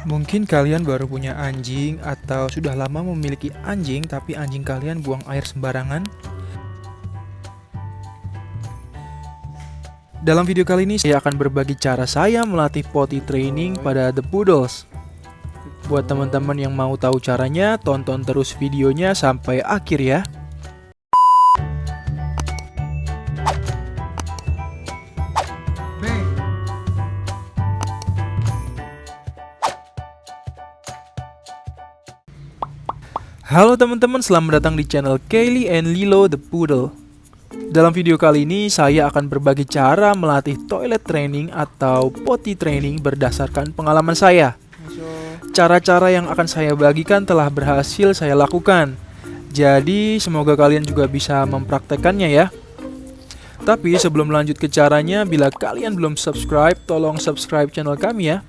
Mungkin kalian baru punya anjing atau sudah lama memiliki anjing tapi anjing kalian buang air sembarangan. Dalam video kali ini saya akan berbagi cara saya melatih potty training pada The Poodles. Buat teman-teman yang mau tahu caranya, tonton terus videonya sampai akhir ya. Halo teman-teman, selamat datang di channel Kaylee and Lilo The Poodle. Dalam video kali ini saya akan berbagi cara melatih toilet training atau potty training berdasarkan pengalaman saya. Cara-cara yang akan saya bagikan telah berhasil saya lakukan. Jadi semoga kalian juga bisa mempraktekannya ya. Tapi sebelum lanjut ke caranya, bila kalian belum subscribe, tolong subscribe channel kami ya.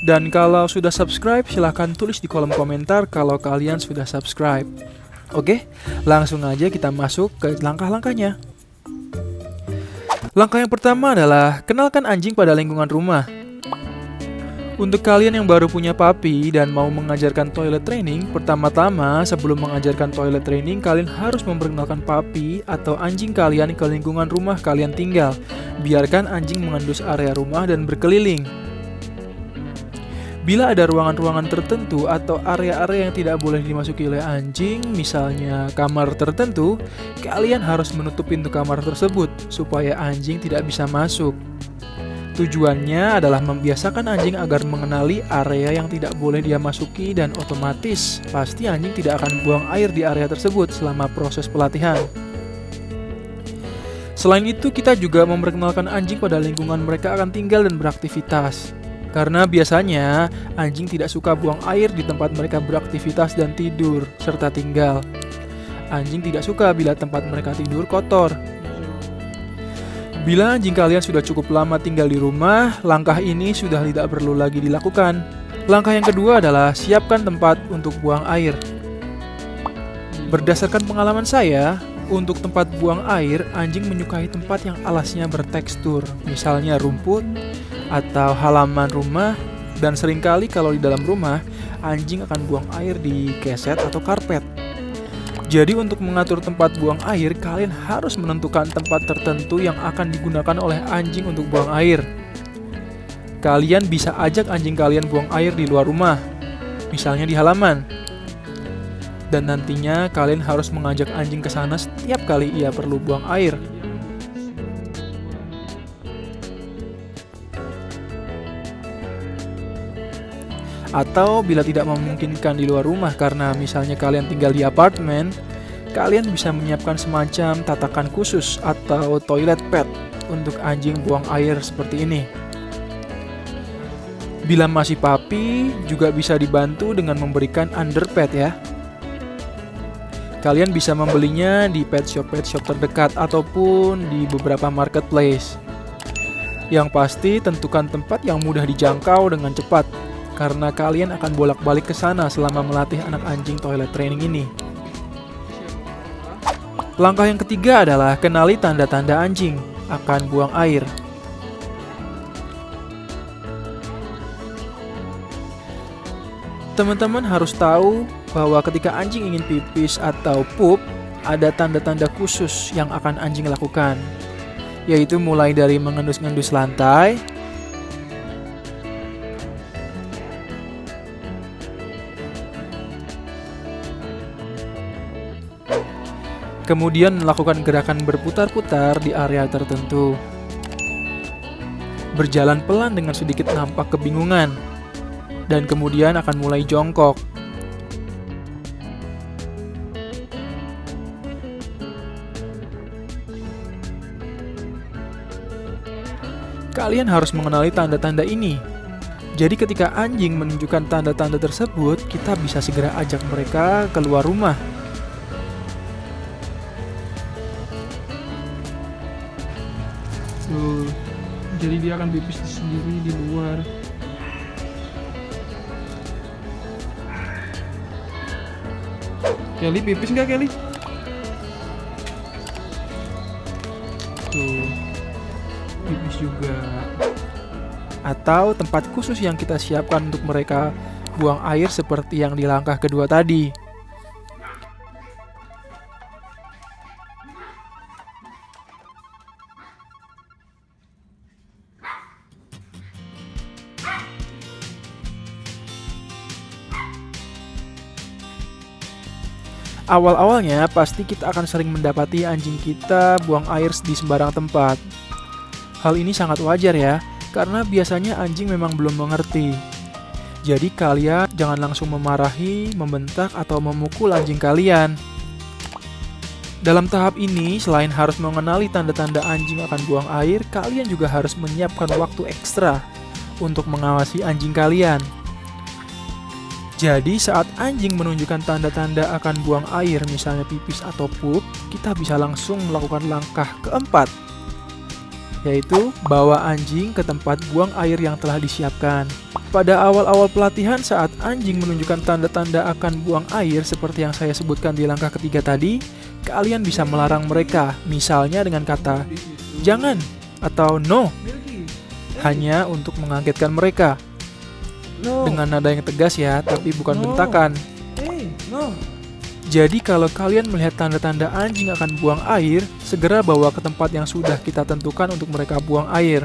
Dan kalau sudah subscribe, silahkan tulis di kolom komentar kalau kalian sudah subscribe. Oke, langsung aja kita masuk ke langkah-langkahnya. Langkah yang pertama adalah kenalkan anjing pada lingkungan rumah. Untuk kalian yang baru punya puppy dan mau mengajarkan toilet training, pertama-tama sebelum mengajarkan toilet training, kalian harus memperkenalkan puppy atau anjing kalian ke lingkungan rumah kalian tinggal. Biarkan anjing mengendus area rumah dan berkeliling. Bila ada ruangan-ruangan tertentu atau area-area yang tidak boleh dimasuki oleh anjing, misalnya kamar tertentu, kalian harus menutup pintu kamar tersebut supaya anjing tidak bisa masuk. Tujuannya adalah membiasakan anjing agar mengenali area yang tidak boleh dia masuki dan otomatis pasti anjing tidak akan buang air di area tersebut selama proses pelatihan. Selain itu, kita juga memperkenalkan anjing pada lingkungan mereka akan tinggal dan beraktivitas. Karena biasanya anjing tidak suka buang air di tempat mereka beraktivitas dan tidur serta tinggal. Anjing tidak suka bila tempat mereka tidur kotor. Bila anjing kalian sudah cukup lama tinggal di rumah, langkah ini sudah tidak perlu lagi dilakukan. Langkah yang kedua adalah siapkan tempat untuk buang air. Berdasarkan pengalaman saya, untuk tempat buang air, anjing menyukai tempat yang alasnya bertekstur, misalnya rumput atau halaman rumah, dan seringkali kalau di dalam rumah, anjing akan buang air di keset atau karpet. Jadi untuk mengatur tempat buang air, kalian harus menentukan tempat tertentu yang akan digunakan oleh anjing untuk buang air. Kalian bisa ajak anjing kalian buang air di luar rumah, misalnya di halaman. Dan nantinya kalian harus mengajak anjing ke sana setiap kali ia perlu buang air. Atau bila tidak memungkinkan di luar rumah karena misalnya kalian tinggal di apartemen, kalian bisa menyiapkan semacam tatakan khusus atau toilet pad untuk anjing buang air seperti ini. Bila masih puppy, juga bisa dibantu dengan memberikan underpad ya. Kalian bisa membelinya di pet shop terdekat ataupun di beberapa marketplace. Yang pasti tentukan tempat yang mudah dijangkau dengan cepat, karena kalian akan bolak-balik ke sana selama melatih anak anjing toilet training ini. Langkah yang ketiga adalah kenali tanda-tanda anjing akan buang air. Teman-teman harus tahu bahwa ketika anjing ingin pipis atau pup, ada tanda-tanda khusus yang akan anjing lakukan, yaitu mulai dari mengendus-ngendus lantai, kemudian melakukan gerakan berputar-putar di area tertentu, berjalan pelan dengan sedikit nampak kebingungan, dan kemudian akan mulai jongkok. Kalian harus mengenali tanda-tanda ini. Jadi ketika anjing menunjukkan tanda-tanda tersebut, kita bisa segera ajak mereka keluar rumah. Tuh, jadi dia akan pipis sendiri di luar. Kelly pipis nggak Kelly? Tuh, pipis juga. atau tempat khusus yang kita siapkan untuk mereka buang air seperti yang di langkah kedua tadi. Awal-awalnya pasti kita akan sering mendapati anjing kita buang air di sembarang tempat. Hal ini sangat wajar ya, karena biasanya anjing memang belum mengerti. Jadi kalian jangan langsung memarahi, membentak, atau memukul anjing kalian. Dalam tahap ini, selain harus mengenali tanda-tanda anjing akan buang air, kalian juga harus menyiapkan waktu ekstra untuk mengawasi anjing kalian. Jadi saat anjing menunjukkan tanda-tanda akan buang air, misalnya pipis atau pup, kita bisa langsung melakukan langkah keempat, yaitu bawa anjing ke tempat buang air yang telah disiapkan. Pada awal-awal pelatihan saat anjing menunjukkan tanda-tanda akan buang air seperti yang saya sebutkan di langkah ketiga tadi, kalian bisa melarang mereka, misalnya dengan kata jangan atau no, hanya untuk mengagetkan mereka. Dengan nada yang tegas ya, tapi bukan bentakan. Jadi kalau kalian melihat tanda-tanda anjing akan buang air, segera bawa ke tempat yang sudah kita tentukan untuk mereka buang air.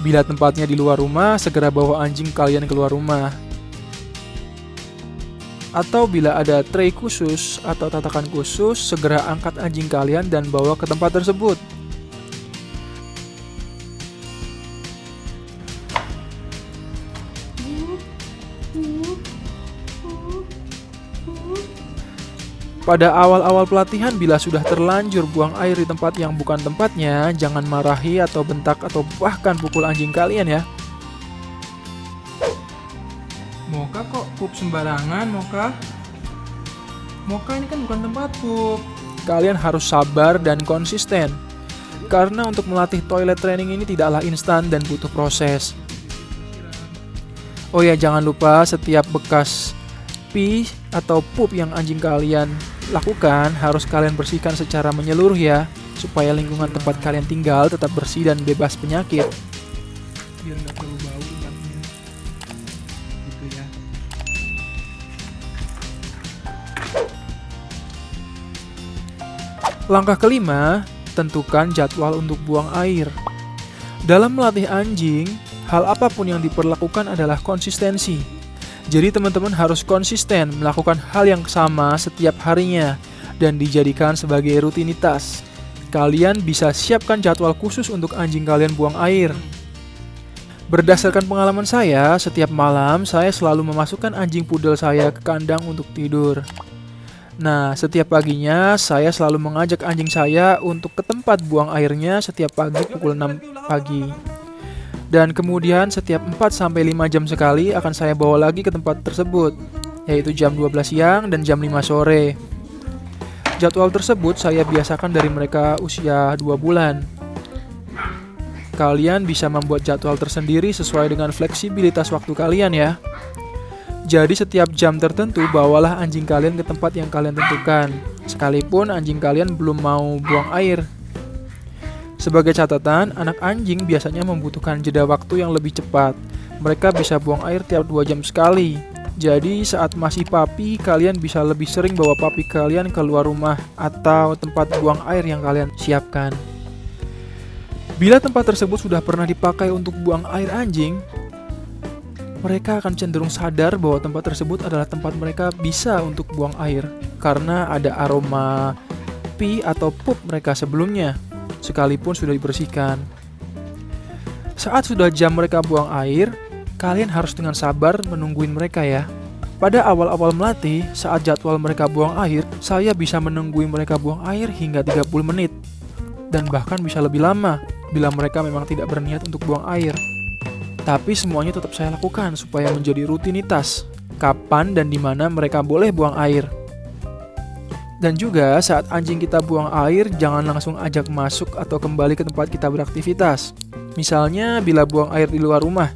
Bila tempatnya di luar rumah, segera bawa anjing kalian keluar rumah. Atau bila ada tray khusus atau tatakan khusus, segera angkat anjing kalian dan bawa ke tempat tersebut. Pada awal-awal pelatihan, bila sudah terlanjur buang air di tempat yang bukan tempatnya, jangan marahi atau bentak atau bahkan pukul anjing kalian ya. Moka kok pup sembarangan, Moka? Moka ini kan bukan tempat pup. Kalian harus sabar dan konsisten. Karena untuk melatih toilet training ini tidaklah instan dan butuh proses. Oh ya, jangan lupa setiap bekas pee atau pup yang anjing kalian lakukan harus kalian bersihkan secara menyeluruh ya, supaya lingkungan tempat kalian tinggal tetap bersih dan bebas penyakit. Biar nggak terlalu bau tempatnya, gitu ya. Langkah kelima, tentukan jadwal untuk buang air. Dalam melatih anjing, hal apapun yang diperlakukan adalah konsistensi. Jadi teman-teman harus konsisten melakukan hal yang sama setiap harinya dan dijadikan sebagai rutinitas. Kalian bisa siapkan jadwal khusus untuk anjing kalian buang air. Berdasarkan pengalaman saya, setiap malam saya selalu memasukkan anjing pudel saya ke kandang untuk tidur. Nah, setiap paginya saya selalu mengajak anjing saya untuk ke tempat buang airnya setiap pagi pukul 6 pagi. Dan kemudian setiap 4-5 jam sekali akan saya bawa lagi ke tempat tersebut, yaitu jam 12 siang dan jam 5 sore. Jadwal tersebut saya biasakan dari mereka usia 2 bulan. Kalian bisa membuat jadwal tersendiri sesuai dengan fleksibilitas waktu kalian ya. Jadi setiap jam tertentu bawalah anjing kalian ke tempat yang kalian tentukan, sekalipun anjing kalian belum mau buang air. Sebagai catatan, anak anjing biasanya membutuhkan jeda waktu yang lebih cepat. Mereka bisa buang air tiap 2 jam sekali. Jadi saat masih papi, kalian bisa lebih sering bawa papi kalian keluar rumah atau tempat buang air yang kalian siapkan. Bila tempat tersebut sudah pernah dipakai untuk buang air anjing, mereka akan cenderung sadar bahwa tempat tersebut adalah tempat mereka bisa untuk buang air karena ada aroma pee atau pup mereka sebelumnya, sekalipun sudah dibersihkan. Saat sudah jam mereka buang air, kalian harus dengan sabar menungguin mereka ya. Pada awal-awal melatih, saat jadwal mereka buang air, saya bisa menungguin mereka buang air hingga 30 menit. Dan bahkan bisa lebih lama, bila mereka memang tidak berniat untuk buang air. Tapi semuanya tetap saya lakukan supaya menjadi rutinitas, kapan dan di mana mereka boleh buang air. Dan juga saat anjing kita buang air, jangan langsung ajak masuk atau kembali ke tempat kita beraktivitas. Misalnya bila buang air di luar rumah,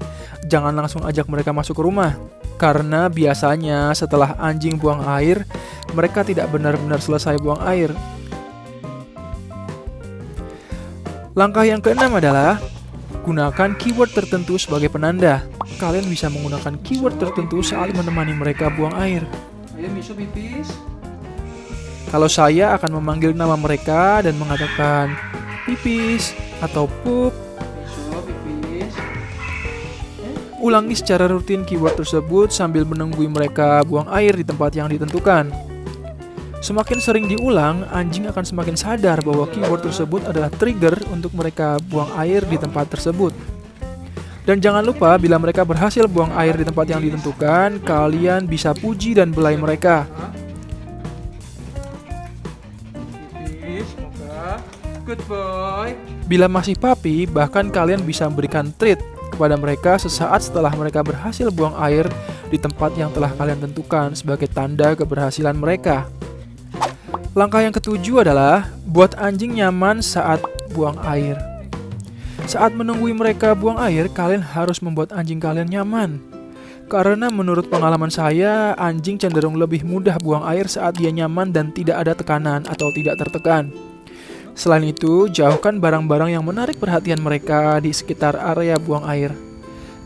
jangan langsung ajak mereka masuk ke rumah. Karena biasanya setelah anjing buang air, mereka tidak benar-benar selesai buang air. Langkah yang keenam adalah Gunakan keyword tertentu sebagai penanda. Kalian bisa menggunakan keyword tertentu saat menemani mereka buang air. Ayo Miso pipis. Kalau saya akan memanggil nama mereka dan mengatakan pipis atau pup. Miso pipis. Ulangi secara rutin keyword tersebut sambil menunggu mereka buang air di tempat yang ditentukan. Semakin sering diulang, anjing akan semakin sadar bahwa keyword tersebut adalah trigger untuk mereka buang air di tempat tersebut. Dan jangan lupa, bila mereka berhasil buang air di tempat yang ditentukan, kalian bisa puji dan belai mereka. Good boy. Bila masih puppy, bahkan kalian bisa memberikan treat kepada mereka sesaat setelah mereka berhasil buang air di tempat yang telah kalian tentukan sebagai tanda keberhasilan mereka. Langkah yang ketujuh adalah buat anjing nyaman saat buang air. Saat menunggu mereka buang air, kalian harus membuat anjing kalian nyaman. Karena menurut pengalaman saya, anjing cenderung lebih mudah buang air saat dia nyaman dan tidak ada tekanan atau tidak tertekan. Selain itu, jauhkan barang-barang yang menarik perhatian mereka di sekitar area buang air.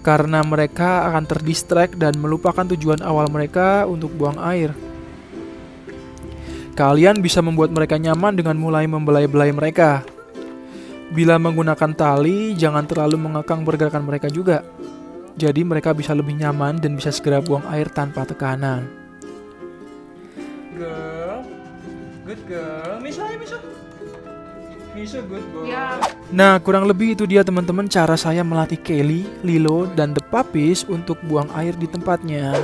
Karena mereka akan terdistract dan melupakan tujuan awal mereka untuk buang air. Kalian bisa membuat mereka nyaman dengan mulai membelai-belai mereka. Bila menggunakan tali, jangan terlalu mengekang pergerakan mereka juga. Jadi mereka bisa lebih nyaman dan bisa segera buang air tanpa tekanan. Girl, good girl. Miso, ayo Miso. Miso, good boy. Yeah. Nah, kurang lebih itu dia teman-teman cara saya melatih Kelly, Lilo, dan The Puppies untuk buang air di tempatnya.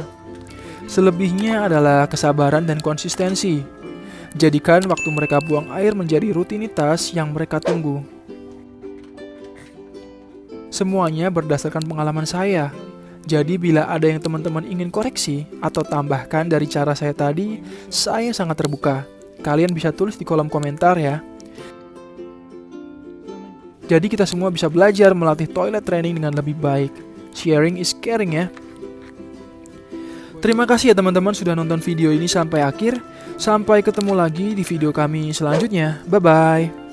Selebihnya adalah kesabaran dan konsistensi. Jadikan waktu mereka buang air menjadi rutinitas yang mereka tunggu. Semuanya berdasarkan pengalaman saya. Jadi bila ada yang teman-teman ingin koreksi atau tambahkan dari cara saya tadi, saya sangat terbuka. Kalian bisa tulis di kolom komentar ya. Jadi kita semua bisa belajar melatih toilet training dengan lebih baik. Sharing is caring ya. Terima kasih ya teman-teman sudah nonton video ini sampai akhir. Sampai ketemu lagi di video kami selanjutnya. Bye-bye.